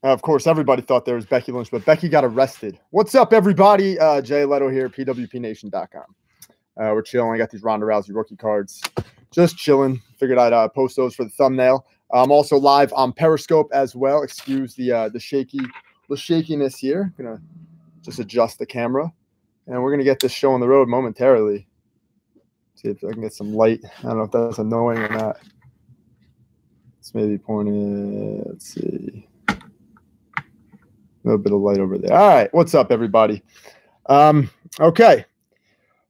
Of course, everybody thought there was Becky Lynch, but Becky got arrested. What's up, everybody? Jay Alletto here, pwpnation.com. We're chilling. I got these Ronda Rousey rookie cards. Just chilling. Figured I'd post those for the thumbnail. I'm also live on Periscope as well. Excuse the shakiness here. I'm going to just adjust the camera. And we're going to get this show on the road momentarily. See if I can get some light. I don't know if that's annoying or not. It's maybe pointed. Let's see. A little bit of light over there. All right. What's up, everybody? Okay.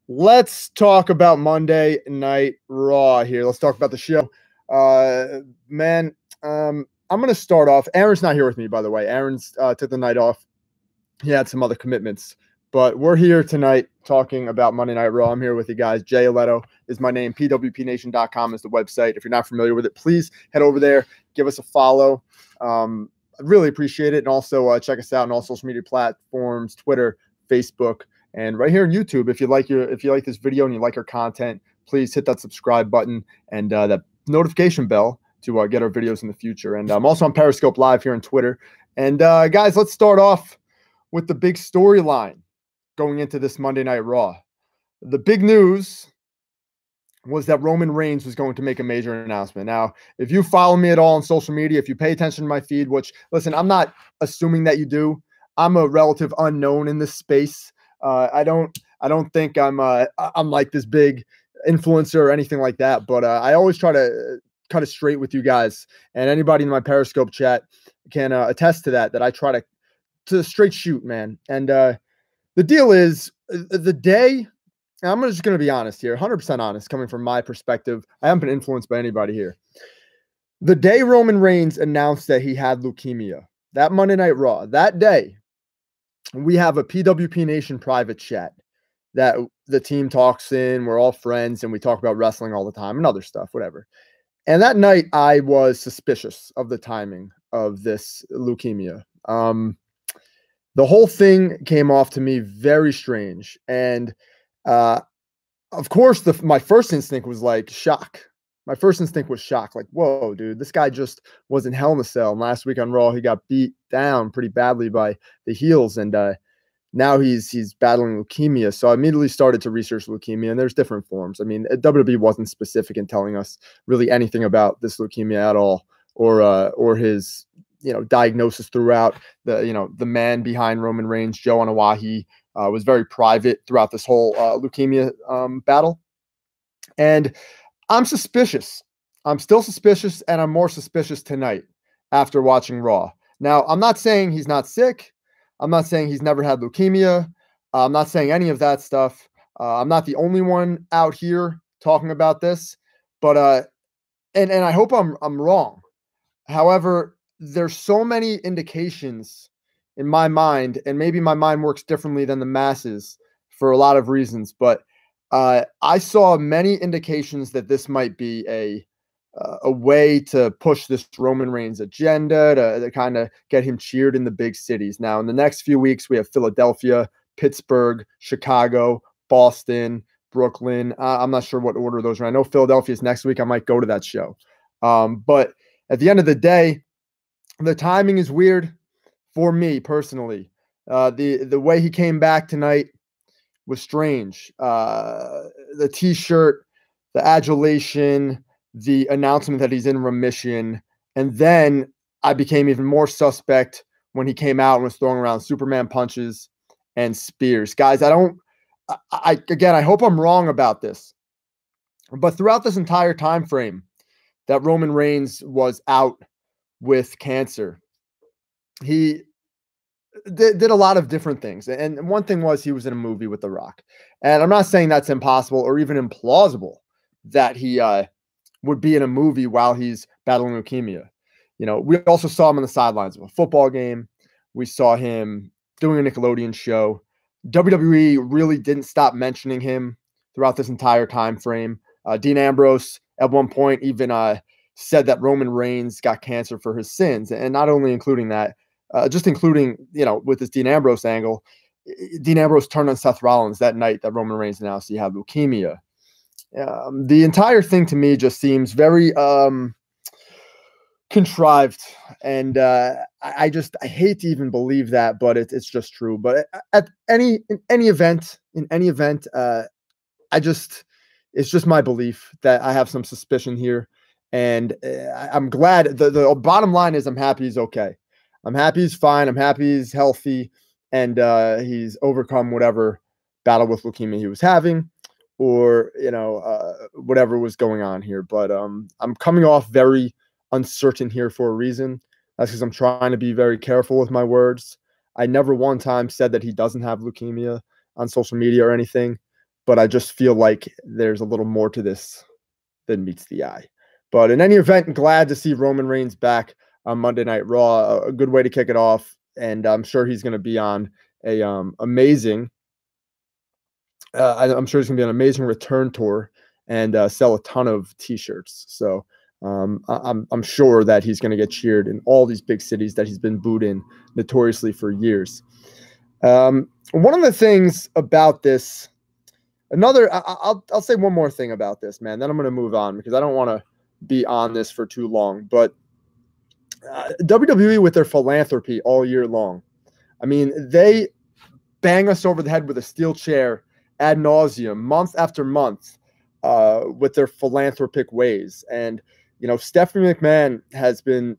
Let's talk about Monday Night Raw here. Let's talk about the show. I'm going to start off. Aaron's not here with me, by the way. Aaron's took the night off. He had some other commitments. But we're here tonight talking about Monday Night Raw. I'm here with you guys. Jay Alletto is my name. pwpnation.com is the website. If you're not familiar with it, please head over there. Give us a follow. I really appreciate it. And also check us out on all social media platforms, Twitter, Facebook, and right here on YouTube. If you like this video and you like our content, please hit that subscribe button and that notification bell to get our videos in the future. And I'm also on Periscope Live here on Twitter. And guys, let's start off with the big storyline going into this Monday Night Raw. The big news was that Roman Reigns was going to make a major announcement. Now, if you follow me at all on social media, if you pay attention to my feed, which, listen, I'm not assuming that you do. I'm a relative unknown in this space. I don't think I'm like this big influencer or anything like that, but I always try to cut it straight with you guys. And anybody in my Periscope chat can attest to that I try to straight shoot, man. And the deal is, the day, I'm just going to be honest here, 100% honest, coming from my perspective. I haven't been influenced by anybody here. The day Roman Reigns announced that he had leukemia, that Monday Night Raw, that day, we have a PWP Nation private chat that the team talks in. We're all friends, and we talk about wrestling all the time and other stuff, whatever. And that night, I was suspicious of the timing of this leukemia. The whole thing came off to me very strange. And, of course, my first instinct was like shock. My first instinct was shock. Like, whoa, dude, this guy just was in Hell in a Cell. And last week on Raw, he got beat down pretty badly by the heels. And now he's battling leukemia. So I immediately started to research leukemia. And there's different forms. I mean, WWE wasn't specific in telling us really anything about this leukemia at all, or his diagnosis throughout. The man behind Roman Reigns, Joe Anawahi, was very private throughout this whole leukemia battle. And I'm suspicious. I'm still suspicious, and I'm more suspicious tonight after watching Raw. Now, I'm not saying he's not sick. I'm not saying he's never had leukemia. I'm not saying any of that stuff. I'm not the only one out here talking about this, but and I hope I'm wrong. However, there's so many indications in my mind, and maybe my mind works differently than the masses for a lot of reasons, but I saw many indications that this might be a way to push this Roman Reigns agenda to kind of get him cheered in the big cities. Now, in the next few weeks, we have Philadelphia, Pittsburgh, Chicago, Boston, Brooklyn. I'm not sure what order those are. I know Philadelphia is next week. I might go to that show. But at the end of the day, the timing is weird for me personally. The way he came back tonight was strange. The T-shirt, the adulation, the announcement that he's in remission, and then I became even more suspect when he came out and was throwing around Superman punches and spears. Guys, I hope I'm wrong about this, but throughout this entire time frame that Roman Reigns was out with cancer, he did a lot of different things. And one thing was he was in a movie with The Rock. And I'm not saying that's impossible or even implausible that he would be in a movie while he's battling leukemia. We also saw him on the sidelines of a football game. We saw him doing a Nickelodeon show. WWE really didn't stop mentioning him throughout this entire time frame. Dean Ambrose at one point even said that Roman Reigns got cancer for his sins. And not only including that, just including, with this Dean Ambrose angle, Dean Ambrose turned on Seth Rollins that night that Roman Reigns announced he had leukemia. The entire thing to me just seems very contrived. And I hate to even believe that, but it's just true. But in any event, it's just my belief that I have some suspicion here. And I'm glad. The bottom line is I'm happy he's okay. I'm happy he's fine. I'm happy he's healthy, and he's overcome whatever battle with leukemia he was having, or whatever was going on here. But I'm coming off very uncertain here for a reason. That's because I'm trying to be very careful with my words. I never one time said that he doesn't have leukemia on social media or anything, but I just feel like there's a little more to this than meets the eye. But in any event, glad to see Roman Reigns back on Monday Night Raw. A good way to kick it off, and I'm sure he's going to be on a amazing. I'm sure he's going to be an amazing return tour and sell a ton of T-shirts. So I'm sure that he's going to get cheered in all these big cities that he's been booed in notoriously for years. One of the things about this, I'll say one more thing about this, man. Then I'm going to move on because I don't want to be on this for too long. But WWE with their philanthropy all year long. I mean, they bang us over the head with a steel chair ad nauseum, month after month, with their philanthropic ways. And, Stephanie McMahon has been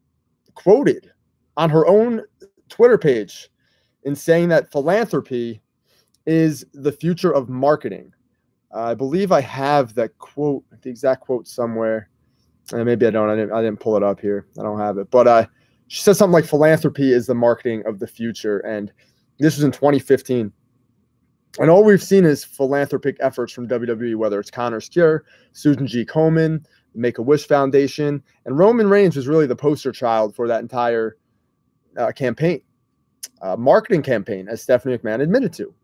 quoted on her own Twitter page in saying that philanthropy is the future of marketing. I believe I have that quote, the exact quote somewhere. Maybe I don't. I didn't pull it up here. I don't have it. But she said something like philanthropy is the marketing of the future. And this was in 2015. And all we've seen is philanthropic efforts from WWE, whether it's Connor's Cure, Susan G. Komen, the Make-A-Wish Foundation. And Roman Reigns was really the poster child for that entire campaign, marketing campaign, as Stephanie McMahon admitted to.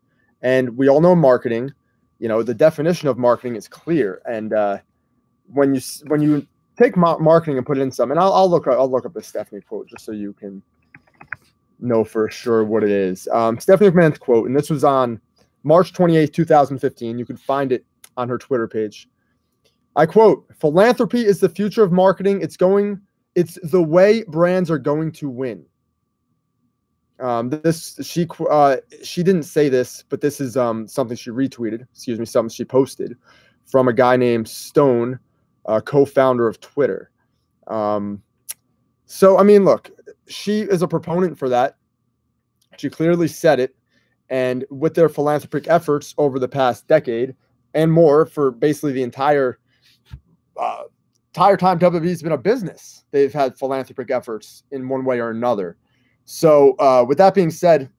And we all know marketing. The definition of marketing is clear. And when you take marketing and put it in some, and I'll look up the Stephanie quote just so you can know for sure what it is. Stephanie McMahon's quote, and this was on March 28, 2015. You can find it on her Twitter page. I quote, "Philanthropy is the future of marketing. It's the way brands are going to win." She didn't say this, but this is something she retweeted. Something she posted from a guy named Stone, co-founder of Twitter. So I mean, look, she is a proponent for that. She clearly said it, and with their philanthropic efforts over the past decade and more, for basically the entire time WWE's been a business, they've had philanthropic efforts in one way or another. So with that being said,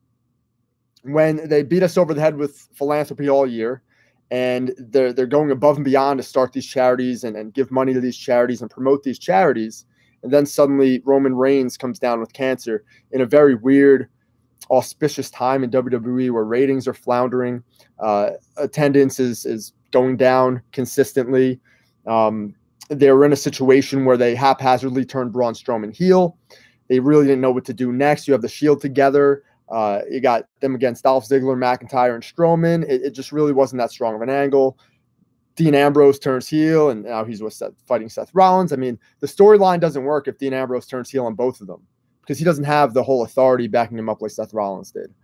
when they beat us over the head with philanthropy all year, and they're going above and beyond to start these charities and give money to these charities and promote these charities, and then suddenly Roman Reigns comes down with cancer in a very weird, auspicious time in WWE where ratings are floundering, attendance is going down consistently. They were in a situation where they haphazardly turned Braun Strowman heel. They really didn't know what to do next. You have the Shield together. You got them against Dolph Ziggler, McIntyre, and Strowman. It just really wasn't that strong of an angle. Dean Ambrose turns heel, and now he's fighting Seth Rollins. I mean, the storyline doesn't work if Dean Ambrose turns heel on both of them because he doesn't have the whole authority backing him up like Seth Rollins did.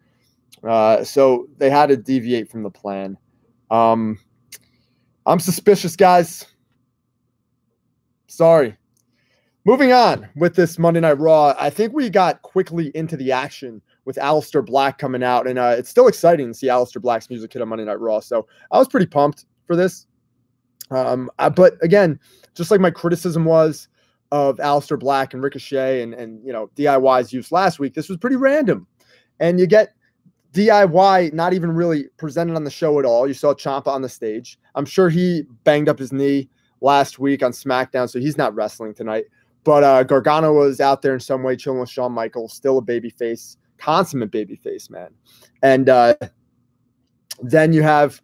So they had to deviate from the plan. I'm suspicious, guys. Sorry. Moving on with this Monday Night Raw, I think we got quickly into the action with Aleister Black coming out, and it's still exciting to see Aleister Black's music hit on Monday Night Raw. So I was pretty pumped for this. But again, just like my criticism was of Aleister Black and Ricochet and DIY's use last week, this was pretty random. And you get DIY not even really presented on the show at all. You saw Ciampa on the stage. I'm sure he banged up his knee last week on SmackDown, so he's not wrestling tonight. But Gargano was out there in some way chilling with Shawn Michaels, still a babyface, consummate babyface, man. And then you have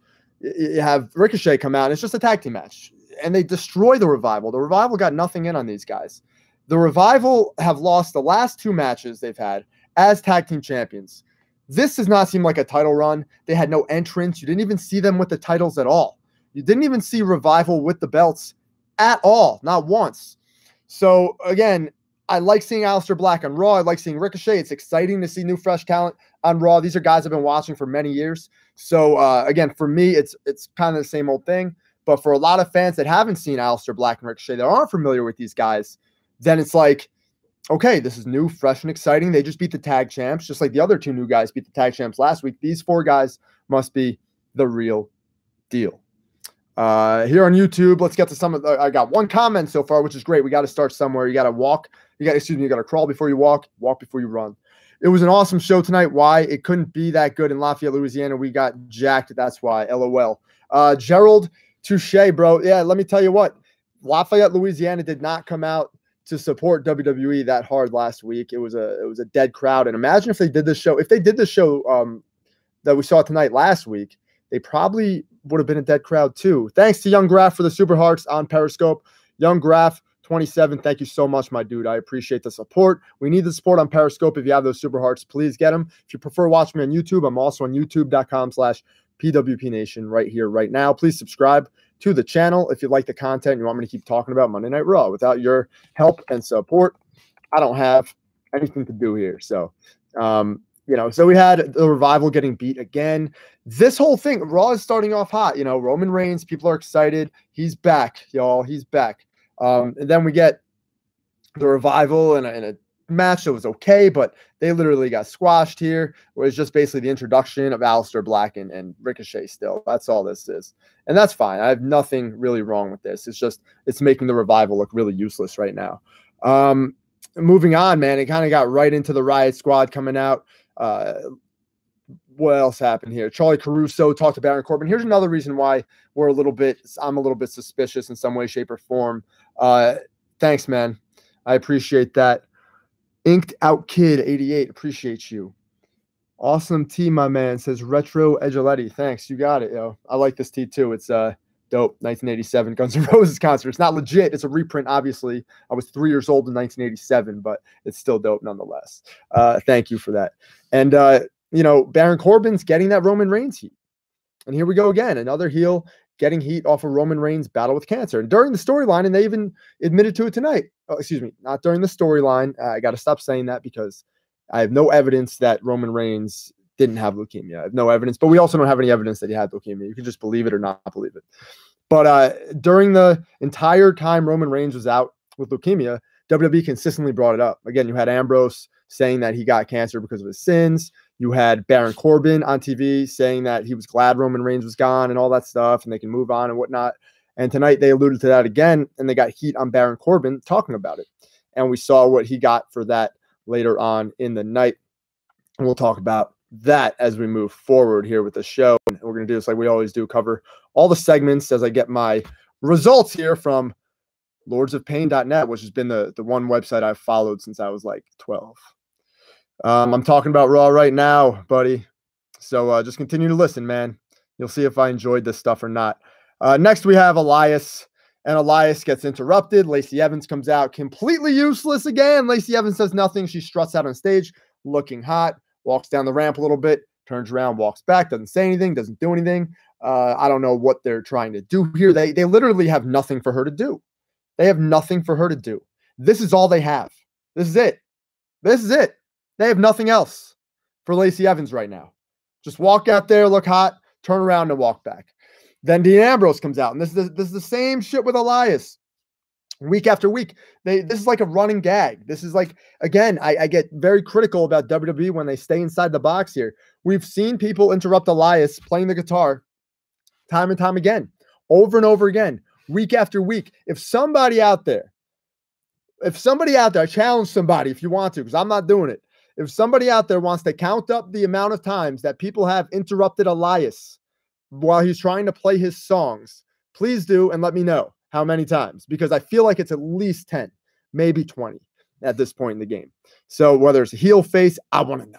Ricochet come out, and it's just a tag team match. And they destroy the Revival. The Revival got nothing in on these guys. The Revival have lost the last two matches they've had as tag team champions. This does not seem like a title run. They had no entrance. You didn't even see them with the titles at all. You didn't even see Revival with the belts at all, not once. So, again, I like seeing Aleister Black on Raw. I like seeing Ricochet. It's exciting to see new, fresh talent on Raw. These are guys I've been watching for many years. So, again, for me, it's kind of the same old thing. But for a lot of fans that haven't seen Aleister Black and Ricochet, that aren't familiar with these guys, then it's like, okay, this is new, fresh, and exciting. They just beat the tag champs, just like the other two new guys beat the tag champs last week. These 4 guys must be the real deal. Here on YouTube, let's get to some of the, I got 1 comment so far, which is great. We got to start somewhere. You got to walk. You got to crawl before you walk before you run. It was an awesome show tonight. Why? It couldn't be that good in Lafayette, Louisiana. We got jacked. That's why. LOL. Gerald Touche, bro. Yeah, let me tell you what. Lafayette, Louisiana did not come out to support WWE that hard last week. It was a dead crowd. And imagine if they did this show. If they did the show that we saw tonight last week, they probably would have been a dead crowd too. Thanks to Young Graf for the Super Hearts on Periscope. Young Graf 27, thank you so much, my dude. I appreciate the support. We need the support on Periscope. If you have those Super Hearts, please get them. If you prefer watching me on YouTube, I'm also on youtube.com/PWPNation right here, right now. Please subscribe to the channel if you like the content. You want me to keep talking about Monday Night Raw. Without your help and support, I don't have anything to do here. So, so we had the Revival getting beat again. This whole thing, Raw is starting off hot. Roman Reigns, people are excited. He's back, y'all. He's back. And then we get the Revival in a match that was okay, but they literally got squashed here. It was just basically the introduction of Aleister Black and Ricochet still. That's all this is. And that's fine. I have nothing really wrong with this. It's making the Revival look really useless right now. Moving on, man, it kind of got right into the Riot Squad coming out. What else happened here? Charlie Caruso talked to Baron Corbin. Here's another reason why I'm a little bit suspicious in some way, shape, or form. Thanks, man. I appreciate that. Inked Out Kid 88, appreciate you. Awesome tee, my man, says Retro Edgeletti. Thanks, you got it, yo. I like this tee too. It's dope. 1987 Guns N' Roses concert. It's not legit. It's a reprint, obviously. I was 3 years old in 1987, but it's still dope nonetheless. Thank you for that. And Baron Corbin's getting that Roman Reigns heat. And here we go again. Another heel getting heat off of Roman Reigns' battle with cancer. And during the storyline, and they even admitted to it tonight. Oh, excuse me, not during the storyline. I got to stop saying that because I have no evidence that Roman Reigns didn't have leukemia. I have no evidence, but we also don't have any evidence that he had leukemia. You can just believe it or not believe it. But during the entire time Roman Reigns was out with leukemia, WWE consistently brought it up. Again, you had Ambrose saying that he got cancer because of his sins. You had Baron Corbin on TV saying that he was glad Roman Reigns was gone and all that stuff, and they can move on and whatnot. And tonight they alluded to that again, and they got heat on Baron Corbin talking about it. And we saw what he got for that later on in the night. And we'll talk about that as we move forward here with the show. And we're going to do this like we always do, cover all the segments as I get my results here from lordsofpain.net, which has been the one website I've followed since I was like 12. I'm talking about Raw right now, buddy. So just continue to listen, man. You'll see if I enjoyed this stuff or not. Next, we have Elias, and Elias gets interrupted. Lacey Evans comes out completely useless again. Lacey Evans says nothing. She struts out on stage, looking hot, walks down the ramp a little bit, turns around, walks back, doesn't say anything, doesn't do anything. I don't know what they're trying to do here. They literally have nothing for her to do. They have nothing for her to do. This is all they have. This is it. This is it. They have nothing else for Lacey Evans right now. Just walk out there, look hot, turn around and walk back. Then Dean Ambrose comes out, and this is the same shit with Elias. Week after week, this is like a running gag. This is like, again, I get very critical about WWE when they stay inside the box here. We've seen people interrupt Elias playing the guitar time and time again, over and over again, week after week. If somebody out there, I challenge somebody if you want to, because I'm not doing it. If somebody out there wants to count up the amount of times that people have interrupted Elias while he's trying to play his songs, please do and let me know how many times, because I feel like it's at least 10, maybe 20 at this point in the game. So whether it's a heel face, I want to know.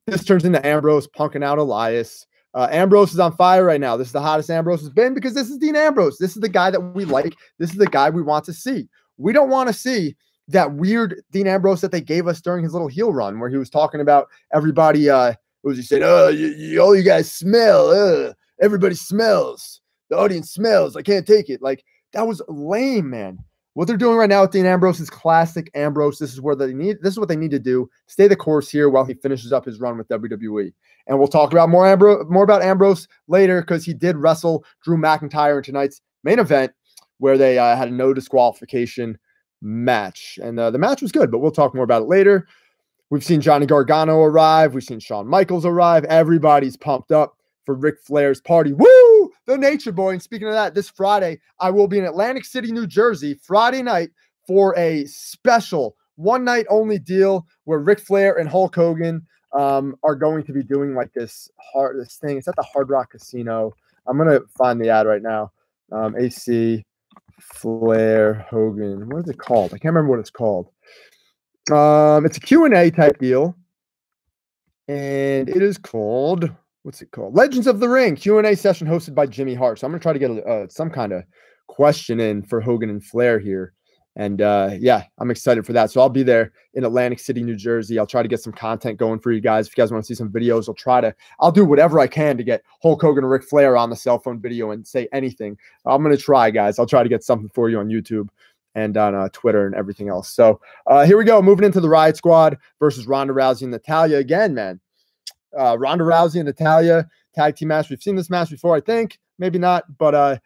This turns into Ambrose punking out Elias. Ambrose is on fire right now. This is the hottest Ambrose has been because this is Dean Ambrose. This is the guy that we like. This is the guy we want to see. We don't want to see that weird Dean Ambrose that they gave us during his little heel run where he was talking about everybody. What was he saying? Oh, all you guys smell. Everybody smells. The audience smells. I can't take it. Like, that was lame, man. What they're doing right now with Dean Ambrose is classic Ambrose. This is what they need to do. Stay the course here while he finishes up his run with WWE. And we'll talk about more about Ambrose later because he did wrestle Drew McIntyre in tonight's main event where they had a no disqualification match. And the match was good, but we'll talk more about it later. We've seen Johnny Gargano arrive. We've seen Shawn Michaels arrive. Everybody's pumped up for Ric Flair's party. Woo! The Nature Boy. And speaking of that, this Friday, I will be in Atlantic City, New Jersey, Friday night for a special one-night only deal where Ric Flair and Hulk Hogan are going to be doing like this thing. It's at the Hard Rock Casino. I'm going to find the ad right now. AC Flair Hogan. What is it called? I can't remember what it's called. It's a Q&A type deal. And it is called, what's it called? Legends of the Ring Q&A session hosted by Jimmy Hart. So I'm going to try to get some kind of question in for Hogan and Flair here. And yeah, I'm excited for that. So I'll be there in Atlantic City, New Jersey. I'll try to get some content going for you guys. If you guys want to see some videos, I'll do whatever I can to get Hulk Hogan and Ric Flair on the cell phone video and say anything. I'm going to try, guys. I'll try to get something for you on YouTube and on Twitter and everything else. So here we go. Moving into the Riot Squad versus Ronda Rousey and Natalya again, man. Ronda Rousey and Natalya tag team match. We've seen this match before, I think. Maybe not, but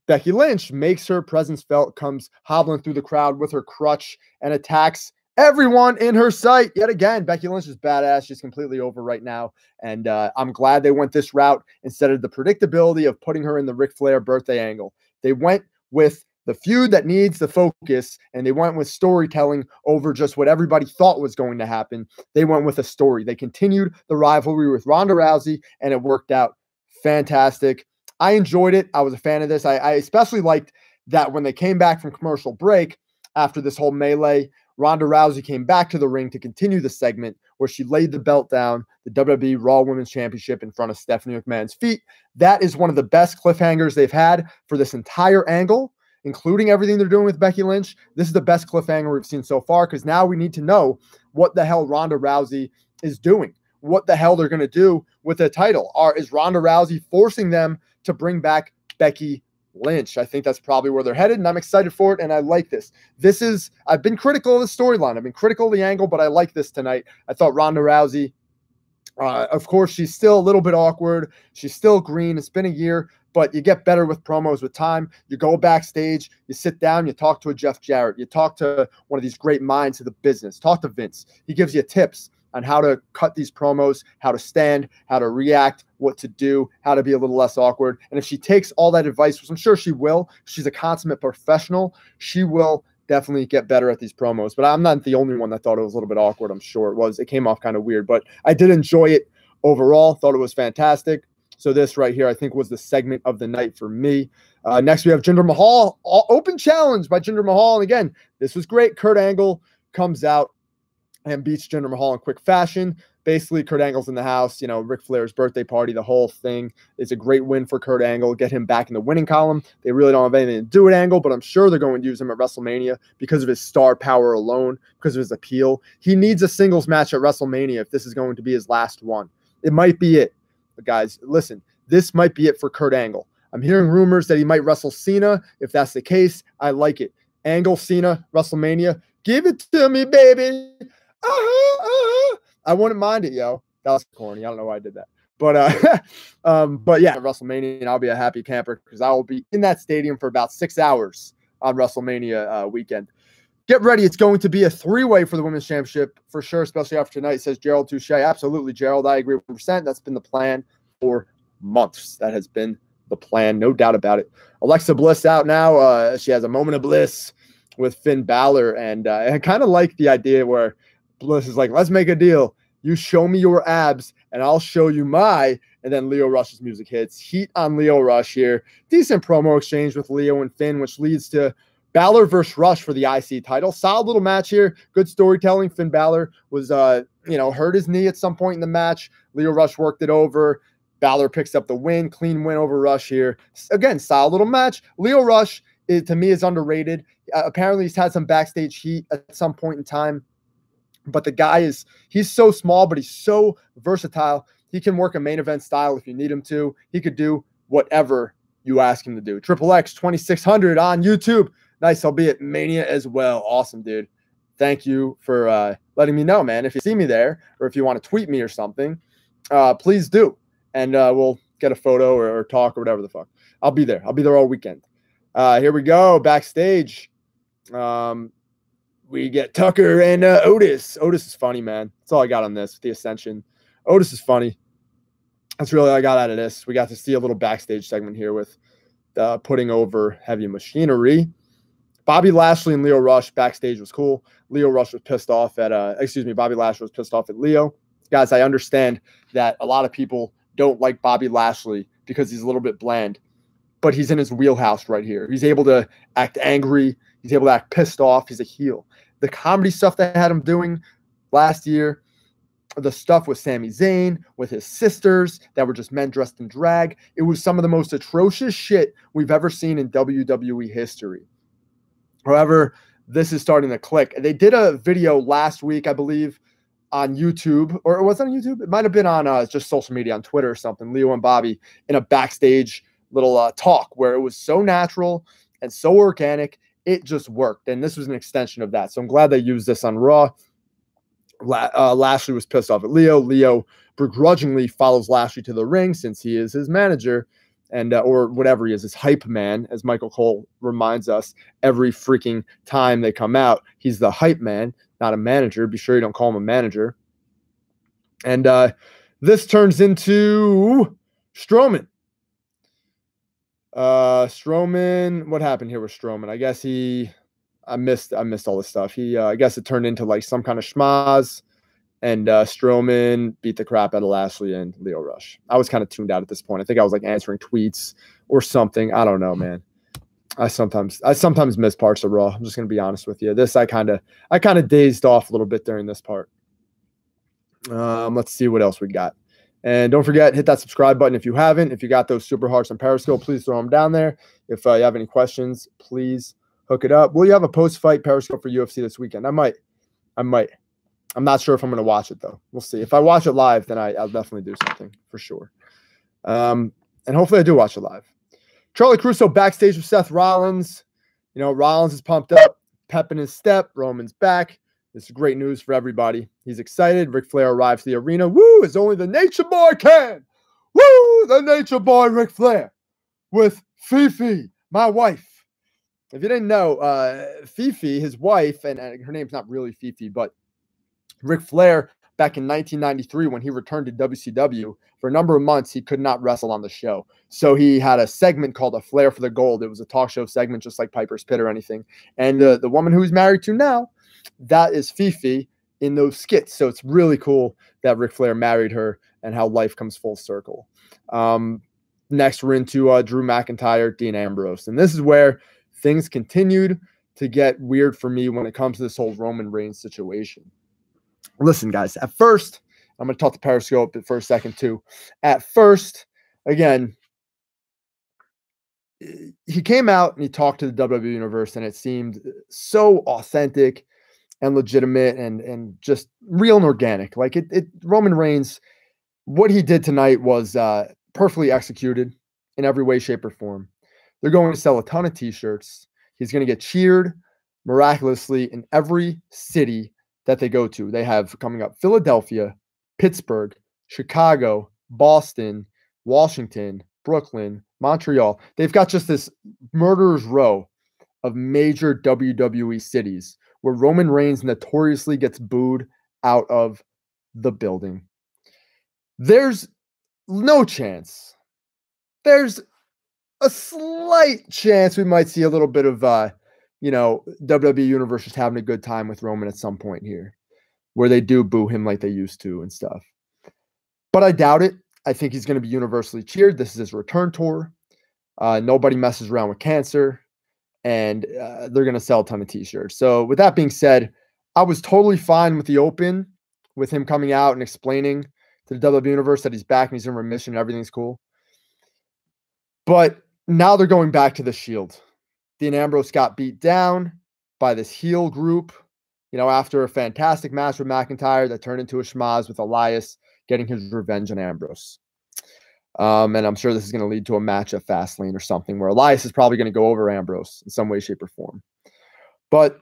Becky Lynch makes her presence felt, comes hobbling through the crowd with her crutch and attacks everyone in her sight. Yet again, Becky Lynch is badass. She's completely over right now. And I'm glad they went this route instead of the predictability of putting her in the Ric Flair birthday angle. They went with the feud that needs the focus, and they went with storytelling over just what everybody thought was going to happen. They went with a story. They continued the rivalry with Ronda Rousey, and it worked out fantastic. I enjoyed it. I was a fan of this. I especially liked that when they came back from commercial break after this whole melee, Ronda Rousey came back to the ring to continue the segment where she laid the belt down, the WWE Raw Women's Championship, in front of Stephanie McMahon's feet. That is one of the best cliffhangers they've had for this entire angle, including everything they're doing with Becky Lynch. This is the best cliffhanger we've seen so far because now we need to know what the hell Ronda Rousey is doing, what the hell they're going to do with the title. Is Ronda Rousey forcing them to bring back Becky Lynch? I think that's probably where they're headed, and I'm excited for it, and I like this. I've been critical of the storyline. I've been critical of the angle, but I like this tonight. I thought Ronda Rousey, of course, she's still a little bit awkward. She's still green. It's been a year, but you get better with promos with time. You go backstage, you sit down, you talk to a Jeff Jarrett, you talk to one of these great minds of the business, talk to Vince. He gives you tips on how to cut these promos, how to stand, how to react, what to do, how to be a little less awkward. And if she takes all that advice, which I'm sure she will, she's a consummate professional, she will definitely get better at these promos. But I'm not the only one that thought it was a little bit awkward. I'm sure it was. It came off kind of weird, but I did enjoy it overall. Thought it was fantastic. So this right here, I think, was the segment of the night for me. Next, we have Jinder Mahal. Open challenge by Jinder Mahal. And again, this was great. Kurt Angle comes out and beats Jinder Mahal in quick fashion. Basically, Kurt Angle's in the house, Ric Flair's birthday party, the whole thing. It's a great win for Kurt Angle, get him back in the winning column. They really don't have anything to do with Angle, but I'm sure they're going to use him at WrestleMania because of his star power alone, because of his appeal. He needs a singles match at WrestleMania if this is going to be his last one. It might be it. But guys, listen, this might be it for Kurt Angle. I'm hearing rumors that he might wrestle Cena. If that's the case, I like it. Angle, Cena, WrestleMania. Give it to me, baby. I wouldn't mind it, yo. That was corny. I don't know why I did that. But yeah, WrestleMania, and I'll be a happy camper because I will be in that stadium for about 6 hours on WrestleMania weekend. Get ready. It's going to be a three-way for the Women's Championship for sure, especially after tonight, says Gerald Touche. Absolutely, Gerald. I agree 100%. That's been the plan for months. That has been the plan, no doubt about it. Alexa Bliss out now. She has a moment of bliss with Finn Balor, and I kind of like the idea where Bliss is like, let's make a deal. You show me your abs, and I'll show you my. And then Lio Rush's music hits. Heat on Lio Rush here. Decent promo exchange with Lio and Finn, which leads to Balor versus Rush for the IC title. Solid little match here. Good storytelling. Finn Balor was, hurt his knee at some point in the match. Lio Rush worked it over. Balor picks up the win. Clean win over Rush here. Again, solid little match. Lio Rush, to me, is underrated. Apparently, he's had some backstage heat at some point in time. But the guy he's so small, but he's so versatile. He can work a main event style if you need him to. He could do whatever you ask him to do. Triple X 2600 on YouTube. Nice. I'll be at Mania as well. Awesome, dude. Thank you for letting me know, man. If you see me there or if you want to tweet me or something, please do. And we'll get a photo or talk or whatever the fuck. I'll be there. I'll be there all weekend. Here we go. Backstage. We get Tucker and Otis. Otis is funny, man. That's all I got on this, the Ascension. Otis is funny. That's really all I got out of this. We got to see a little backstage segment here with putting over Heavy Machinery. Bobby Lashley and Lio Rush backstage was cool. Lio Rush was pissed off at, Bobby Lashley was pissed off at Lio. Guys, I understand that a lot of people don't like Bobby Lashley because he's a little bit bland, but he's in his wheelhouse right here. He's able to act angry. He's able to act pissed off. He's a heel. The comedy stuff they had him doing last year, the stuff with Sami Zayn, with his sisters that were just men dressed in drag, it was some of the most atrocious shit we've ever seen in WWE history. However, this is starting to click. They did a video last week, I believe, on YouTube, or was it on YouTube? It might have been on just social media, on Twitter or something, Leo and Bobby in a backstage little talk where it was so natural and so organic, it just worked. And this was an extension of that. So I'm glad they used this on Raw. Lashley was pissed off at Leo. Leo begrudgingly follows Lashley to the ring since he is his manager. And or whatever he is, his hype man, as Michael Cole reminds us every freaking time they come out. He's the hype man, not a manager. Be sure you don't call him a manager. And this turns into Strowman. Strowman, what happened here with Strowman? I guess I missed all this stuff. I guess it turned into like some kind of schmaz. And Strowman beat the crap out of Lashley and Lio Rush. I was kind of tuned out at this point. I think I was like answering tweets or something. I don't know, man. I sometimes miss parts of Raw. I'm just gonna be honest with you. This I kind of dazed off a little bit during this part. Let's see what else we got. And don't forget, hit that subscribe button if you haven't. If you got those super hearts on Periscope, please throw them down there. If you have any questions, please hook it up. Will you have a post-fight Periscope for UFC this weekend? I might. I'm not sure if I'm going to watch it, though. We'll see. If I watch it live, then I'll definitely do something for sure. And hopefully I do watch it live. Charlie Caruso backstage with Seth Rollins. You know, Rollins is pumped up, pep in his step. Roman's back. This is great news for everybody. He's excited. Ric Flair arrives to the arena. Woo! As only the Nature Boy can. Woo! The Nature Boy, Ric Flair, with Fifi, my wife. If you didn't know, Fifi, his wife, and her name's not really Fifi, but Ric Flair, back in 1993, when he returned to WCW, for a number of months, he could not wrestle on the show. So he had a segment called A Flair for the Gold. It was a talk show segment, just like Piper's Pit or anything. And the woman who he's married to now, that is Fifi in those skits. So it's really cool that Ric Flair married her and how life comes full circle. Next, we're into Drew McIntyre, Dean Ambrose. And this is where things continued to get weird for me when it comes to this whole Roman Reigns situation. Listen, guys, at first, I'm going to talk to Periscope for a second, too. At first, again, he came out and he talked to the WWE Universe, and it seemed so authentic and legitimate and just real and organic. Like, Roman Reigns, what he did tonight was perfectly executed in every way, shape, or form. They're going to sell a ton of T-shirts. He's going to get cheered miraculously in every city that they go to. They have coming up Philadelphia, Pittsburgh, Chicago, Boston, Washington, Brooklyn, Montreal. They've got just this murderer's row of major WWE cities where Roman Reigns notoriously gets booed out of the building. There's no chance. There's a slight chance we might see a little bit of WWE Universe just having a good time with Roman at some point here, where they do boo him like they used to and stuff. But I doubt it. I think he's going to be universally cheered. This is his return tour. Nobody messes around with cancer, and they're going to sell a ton of T-shirts. So with that being said, I was totally fine with the open, with him coming out and explaining to the WWE Universe that he's back and he's in remission and everything's cool. But now they're going back to the Shield. Dean Ambrose got beat down by this heel group, after a fantastic match with McIntyre that turned into a schmaz with Elias getting his revenge on Ambrose. And I'm sure this is going to lead to a match at Fastlane or something where Elias is probably going to go over Ambrose in some way, shape, or form. But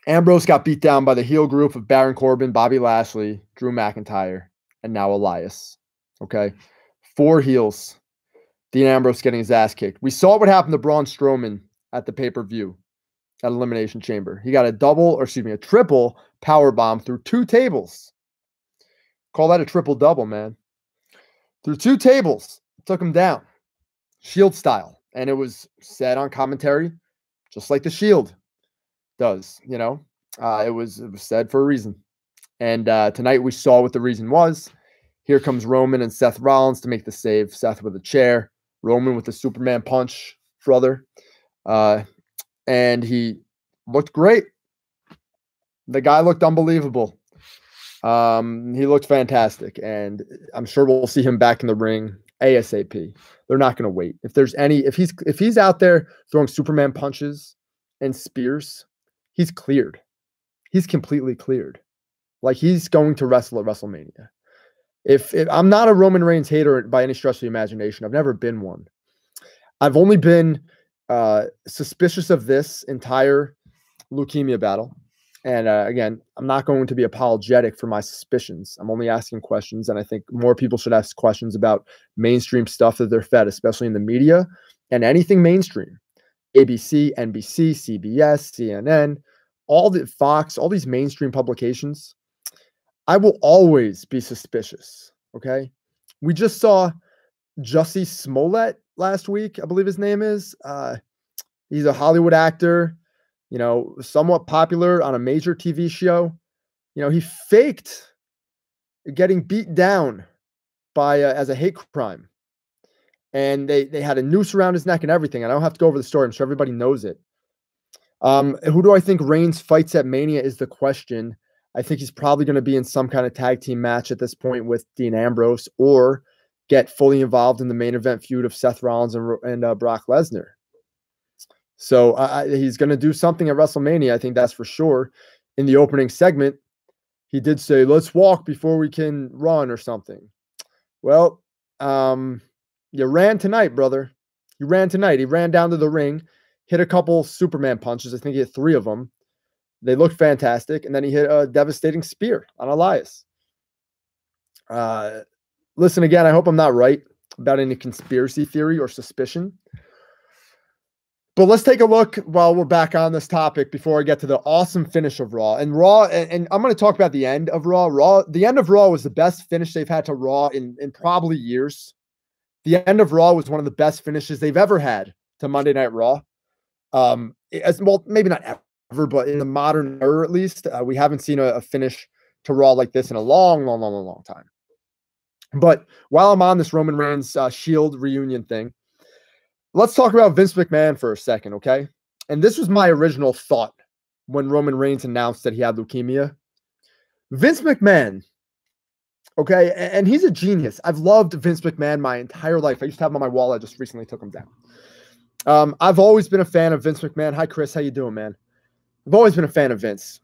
Ambrose got beat down by the heel group of Baron Corbin, Bobby Lashley, Drew McIntyre, and now Elias. Okay. 4 heels. Dean Ambrose getting his ass kicked. We saw what happened to Braun Strowman at the pay-per-view at Elimination Chamber. He got a triple power bomb through 2 tables. Call that a triple-double, man. Through 2 tables. Took him down. Shield style. And it was said on commentary, just like the Shield does, you know. It was said for a reason. And tonight we saw what the reason was. Here comes Roman and Seth Rollins to make the save. Seth with a chair. Roman with the Superman punch, brother. And he looked great. The guy looked unbelievable. He looked fantastic. And I'm sure we'll see him back in the ring ASAP. They're not going to wait. If he's out there throwing Superman punches and spears, he's cleared. He's completely cleared. Like, he's going to wrestle at WrestleMania. If I'm not a Roman Reigns hater by any stretch of the imagination, I've never been one. I've only been suspicious of this entire leukemia battle. And again, I'm not going to be apologetic for my suspicions. I'm only asking questions, and I think more people should ask questions about mainstream stuff that they're fed, especially in the media and anything mainstream. ABC, NBC, CBS, CNN, all the Fox, all these mainstream publications. I will always be suspicious, okay? We just saw Jussie Smollett last week, I believe his name is. He's a Hollywood actor, you know, somewhat popular on a major TV show. You know, he faked getting beat down by as a hate crime. And they had a noose around his neck and everything. And I don't have to go over the story. I'm sure everybody knows it. Who do I think Reigns fights at Mania is the question. I think he's probably going to be in some kind of tag team match at this point with Dean Ambrose, or get fully involved in the main event feud of Seth Rollins and Brock Lesnar. So he's going to do something at WrestleMania. I think that's for sure. In the opening segment, he did say, "Let's walk before we can run," or something. Well, you ran tonight, brother. You ran tonight. He ran down to the ring, hit a couple Superman punches. I think he hit 3 of them. They looked fantastic. And then he hit a devastating spear on Elias. Listen, again, I hope I'm not right about any conspiracy theory or suspicion. But let's take a look while we're back on this topic before I get to the awesome finish of Raw. And Raw, and I'm going to talk about the end of Raw. The end of Raw was the best finish they've had to Raw in probably years. The end of Raw was one of the best finishes they've ever had to Monday Night Raw. As well, maybe not ever, but in the modern era, at least, we haven't seen a finish to Raw like this in a long time. But while I'm on this Roman Reigns Shield reunion thing, let's talk about Vince McMahon for a second, okay? And this was my original thought when Roman Reigns announced that he had leukemia. Vince McMahon, okay, and he's a genius. I've loved Vince McMahon my entire life. I used to have him on my wall. I just recently took him down. I've always been a fan of Vince McMahon. Hi, Chris. How you doing, man? I've always been a fan of Vince.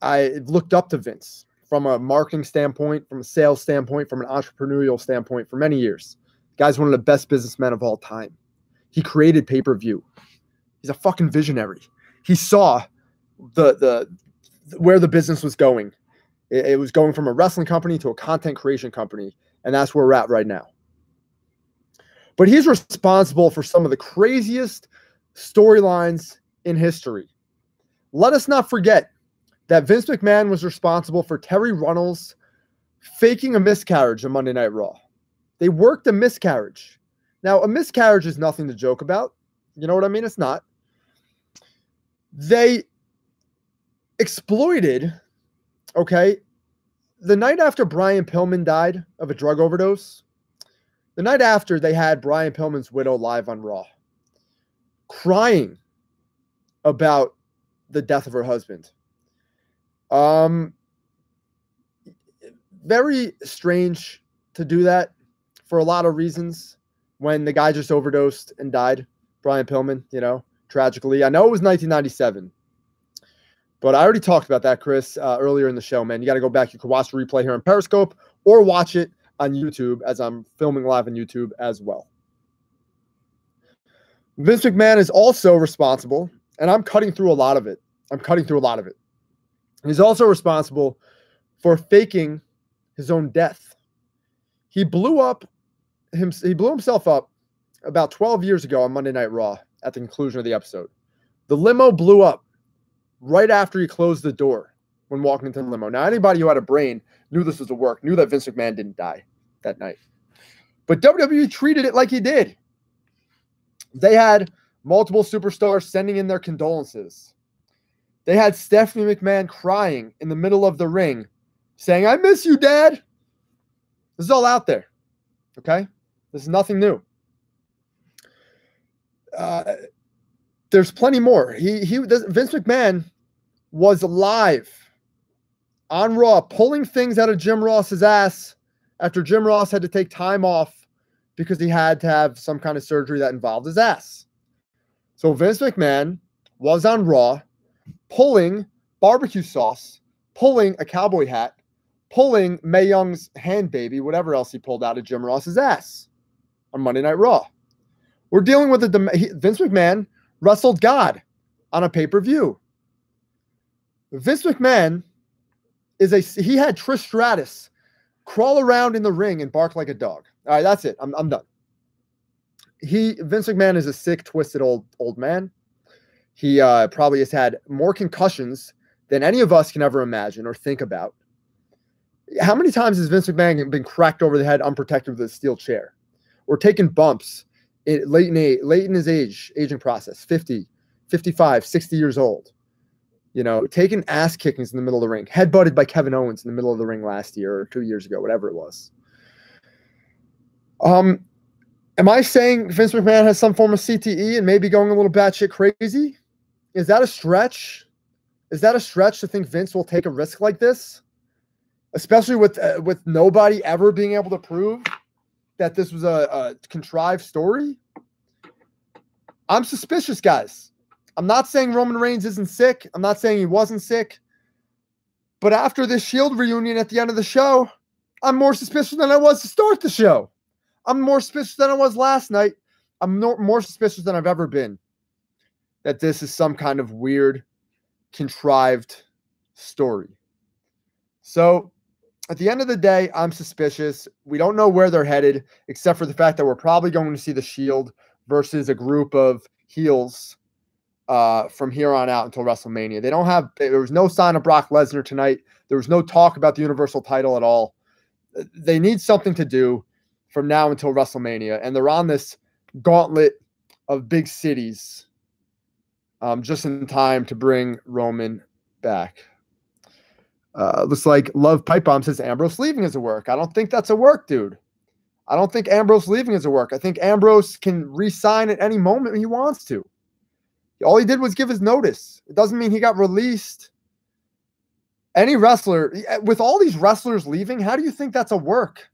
I looked up to Vince from a marketing standpoint, from a sales standpoint, from an entrepreneurial standpoint for many years. The guy's one of the best businessmen of all time. He created pay-per-view. He's a fucking visionary. He saw the where the business was going. It was going from a wrestling company to a content creation company, and that's where we're at right now. But he's responsible for some of the craziest storylines in history. Let us not forget that Vince McMahon was responsible for Terry Runnels faking a miscarriage on Monday Night Raw. They worked a miscarriage. Now, a miscarriage is nothing to joke about. You know what I mean? It's not. They exploited, okay, the night after Brian Pillman died of a drug overdose, the night after they had Brian Pillman's widow live on Raw, crying about the death of her husband. Very strange to do that for a lot of reasons. When the guy just overdosed and died, Brian Pillman, you know, tragically. I know it was 1997, but I already talked about that, Chris, earlier in the show, man. You got to go back. You can watch the replay here on Periscope or watch it on YouTube, as I'm filming live on YouTube as well. Vince McMahon is also responsible And I'm cutting through a lot of it. He's also responsible for faking his own death. He blew himself up about 12 years ago on Monday Night Raw at the conclusion of the episode. The limo blew up right after he closed the door when walking into the limo. Now, anybody who had a brain knew this was a work, knew that Vince McMahon didn't die that night. But WWE treated it like he did. They had multiple superstars sending in their condolences. They had Stephanie McMahon crying in the middle of the ring, saying, "I miss you, Dad." This is all out there, okay? This is nothing new. There's plenty more. Vince McMahon was live on Raw, pulling things out of Jim Ross's ass after Jim Ross had to take time off because he had to have some kind of surgery that involved his ass. So Vince McMahon was on Raw, pulling barbecue sauce, pulling a cowboy hat, pulling Mae Young's hand baby, whatever else he pulled out of Jim Ross's ass on Monday Night Raw. We're dealing with Vince McMahon wrestled God on a pay-per-view. Vince McMahon he had Trish Stratus crawl around in the ring and bark like a dog. All right, that's it. I'm done. Vince McMahon is a sick, twisted old man. He probably has had more concussions than any of us can ever imagine or think about. How many times has Vince McMahon been cracked over the head unprotected with a steel chair or taken bumps late in his aging process, 50, 55, 60 years old? You know, taking ass kickings in the middle of the ring, headbutted by Kevin Owens in the middle of the ring last year or 2 years ago, whatever it was. Am I saying Vince McMahon has some form of CTE and maybe going a little batshit crazy? Is that a stretch? Is that a stretch to think Vince will take a risk like this? Especially with nobody ever being able to prove that this was a contrived story? I'm suspicious, guys. I'm not saying Roman Reigns isn't sick. I'm not saying he wasn't sick. But after this Shield reunion at the end of the show, I'm more suspicious than I was to start the show. I'm more suspicious than I was last night. I'm more suspicious than I've ever been that this is some kind of weird, contrived story. So at the end of the day, I'm suspicious. We don't know where they're headed, except for the fact that we're probably going to see the Shield versus a group of heels from here on out until WrestleMania. There was no sign of Brock Lesnar tonight. There was no talk about the Universal title at all. They need something to do from now until WrestleMania, and they're on this gauntlet of big cities just in time to bring Roman back. Looks like Love Pipe Bomb says Ambrose leaving is a work. I don't think that's a work, dude. I don't think Ambrose leaving is a work. I think Ambrose can re-sign at any moment he wants to. All he did was give his notice. It doesn't mean he got released. Any wrestler, with all these wrestlers leaving, how do you think that's a work?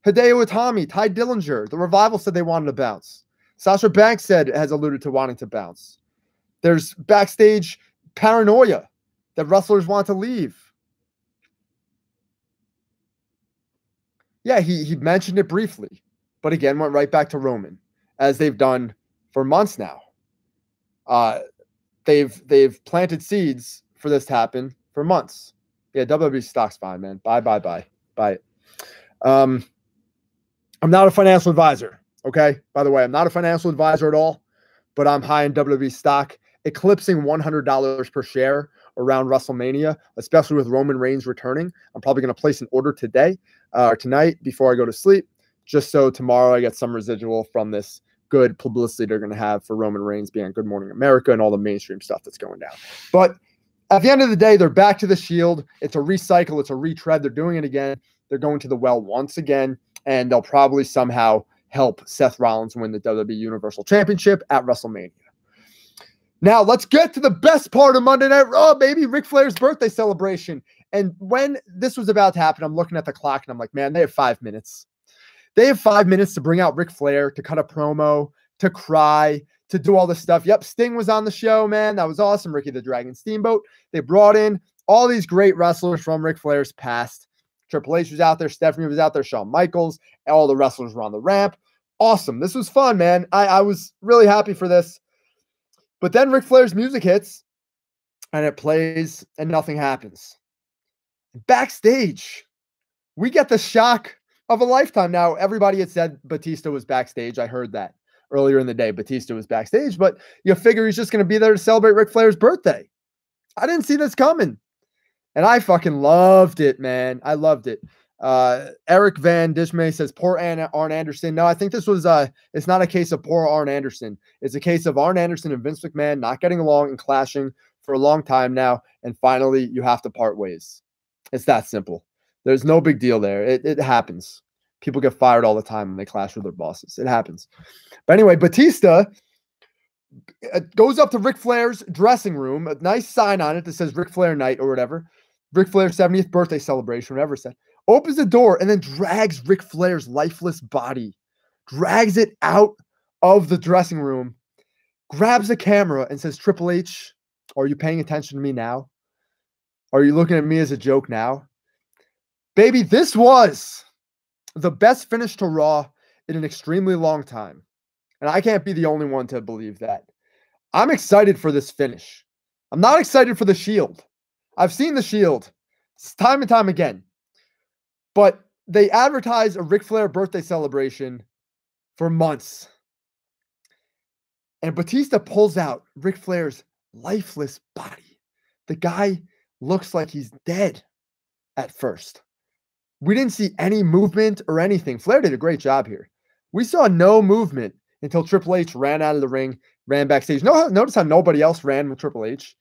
Hideo Itami, Ty Dillinger, the Revival said they wanted to bounce. Sasha Banks has alluded to wanting to bounce. There's backstage paranoia that wrestlers want to leave. Yeah, he mentioned it briefly, but again, went right back to Roman, as they've done for months now. They've planted seeds for this to happen for months. Yeah, WWE stock's fine, man. Buy it. I'm not a financial advisor, okay? By the way, I'm not a financial advisor at all, but I'm high in WWE stock, eclipsing $100 per share around WrestleMania, especially with Roman Reigns returning. I'm probably going to place an order today or tonight before I go to sleep, just so tomorrow I get some residual from this good publicity they're going to have for Roman Reigns being on Good Morning America and all the mainstream stuff that's going down. But at the end of the day, they're back to the Shield. It's a recycle. It's a retread. They're doing it again. They're going to the well once again, and they'll probably somehow help Seth Rollins win the WWE Universal Championship at WrestleMania. Now, let's get to the best part of Monday Night Raw, baby, Ric Flair's birthday celebration. And when this was about to happen, I'm looking at the clock, and I'm like, man, they have 5 minutes. They have 5 minutes to bring out Ric Flair, to cut a promo, to cry, to do all this stuff. Yep, Sting was on the show, man. That was awesome. Ricky the Dragon Steamboat. They brought in all these great wrestlers from Ric Flair's past. Triple H was out there. Stephanie was out there. Shawn Michaels. All the wrestlers were on the ramp. Awesome. This was fun, man. I was really happy for this. But then Ric Flair's music hits, and it plays, and nothing happens. Backstage, we get the shock of a lifetime. Now, everybody had said Batista was backstage. I heard that earlier in the day. Batista was backstage, but you figure he's just going to be there to celebrate Ric Flair's birthday. I didn't see this coming, and I fucking loved it, man. I loved it. Eric Van Dishmay says, poor Arn Anderson. No, I think this was, it's not a case of poor Arn Anderson. It's a case of Arn Anderson and Vince McMahon not getting along and clashing for a long time now, and finally you have to part ways. It's that simple. There's no big deal there. It happens. People get fired all the time when they clash with their bosses. It happens. But anyway, Batista goes up to Ric Flair's dressing room, a nice sign on it that says Ric Flair night or whatever. Ric Flair's 70th birthday celebration, whatever it said. Opens the door and then drags Ric Flair's lifeless body, drags it out of the dressing room, grabs a camera and says, Triple H, are you paying attention to me now? Are you looking at me as a joke now? Baby, this was the best finish to Raw in an extremely long time. And I can't be the only one to believe that. I'm excited for this finish. I'm not excited for the Shield. I've seen the Shield time and time again. But they advertised a Ric Flair birthday celebration for months. And Batista pulls out Ric Flair's lifeless body. The guy looks like he's dead at first. We didn't see any movement or anything. Flair did a great job here. We saw no movement until Triple H ran out of the ring, ran backstage. Notice how nobody else ran with Triple H.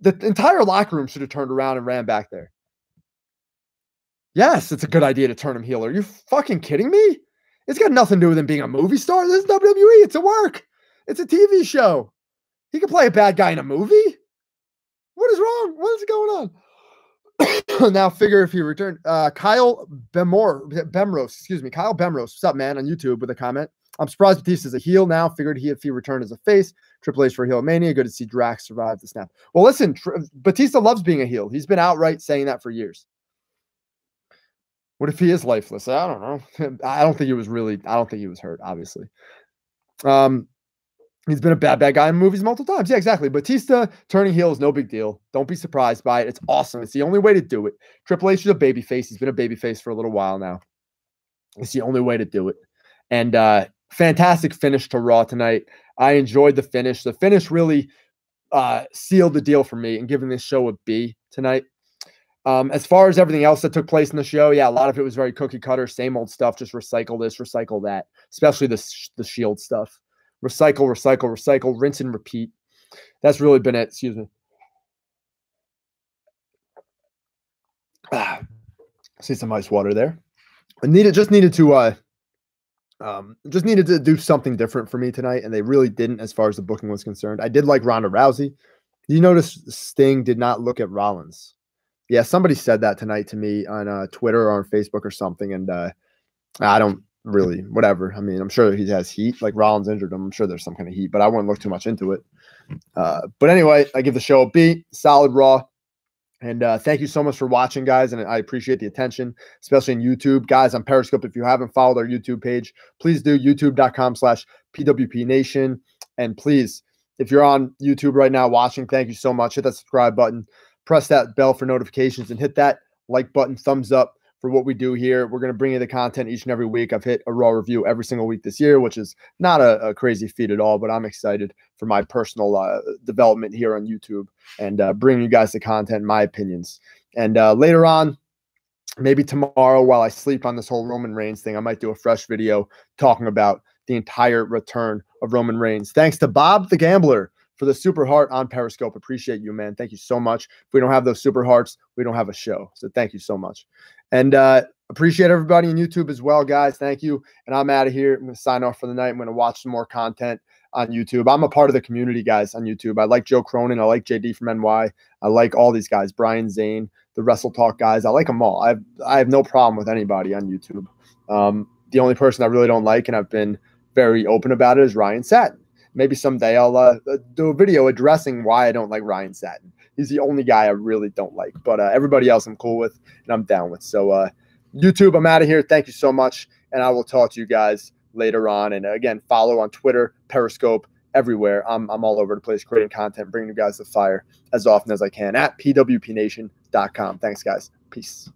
The entire locker room should have turned around and ran back there. Yes, it's a good idea to turn him heel. Are you fucking kidding me? It's got nothing to do with him being a movie star. This is WWE. It's a work. It's a TV show. He can play a bad guy in a movie. What is wrong? What is going on? Now figure if he returned. Kyle Bemrose. Kyle Bemrose. What's up, man? On YouTube with a comment. I'm surprised Batista's a heel now. Figured if he returned as a face. Triple H for heel mania. Good to see Drax survive the snap. Well, listen, Batista loves being a heel. He's been outright saying that for years. What if he is lifeless? I don't know. I don't think he was hurt, obviously. He's been a bad guy in movies multiple times. Yeah, exactly. Batista turning heel is no big deal. Don't be surprised by it. It's awesome. It's the only way to do it. Triple H is a babyface. He's been a babyface for a little while now. It's the only way to do it. And fantastic finish to Raw tonight. I enjoyed the finish. The finish really sealed the deal for me and giving this show a B tonight. As far as everything else that took place in the show, yeah, a lot of it was very cookie cutter, same old stuff. Just recycle this, recycle that, especially the Shield stuff. Recycle, rinse and repeat. That's really been it. Excuse me. See some ice water there. I just needed to do something different for me tonight, and they really didn't as far as the booking was concerned. I did like Ronda Rousey. You notice Sting did not look at Rollins. Yeah, somebody said that tonight to me on Twitter or on Facebook or something, and I don't really, whatever. I mean, I'm sure he has heat. Like Rollins injured him. I'm sure there's some kind of heat, but I wouldn't look too much into it. But anyway, I give the show a B. Solid Raw. And thank you so much for watching, guys, and I appreciate the attention, especially on YouTube. Guys, on Periscope, if you haven't followed our YouTube page, please do, youtube.com/PWPNation. And please, if you're on YouTube right now watching, thank you so much. Hit that subscribe button. Press that bell for notifications and hit that like button, thumbs up for what we do here. We're going to bring you the content each and every week. I've hit a Raw review every single week this year, which is not a crazy feat at all, but I'm excited for my personal development here on YouTube and bringing you guys the content, my opinions. And later on, maybe tomorrow while I sleep on this whole Roman Reigns thing, I might do a fresh video talking about the entire return of Roman Reigns. Thanks to Bob the Gambler for the super heart on Periscope. Appreciate you, man. Thank you so much. If we don't have those super hearts, we don't have a show. So thank you so much. And appreciate everybody on YouTube as well, guys. Thank you. And I'm out of here. I'm going to sign off for the night. I'm going to watch some more content on YouTube. I'm a part of the community, guys, on YouTube. I like Joe Cronin. I like JD from NY. I like all these guys, Brian Zane, the Wrestle Talk guys. I like them all. I have no problem with anybody on YouTube. The only person I really don't like, and I've been very open about it, is Ryan Satin. Maybe someday I'll do a video addressing why I don't like Ryan Satin. He's the only guy I really don't like. But everybody else I'm cool with and I'm down with. So YouTube, I'm out of here. Thank you so much. And I will talk to you guys later on. And again, follow on Twitter, Periscope, everywhere. I'm all over the place creating content, bringing you guys the fire as often as I can at pwpnation.com. Thanks, guys. Peace.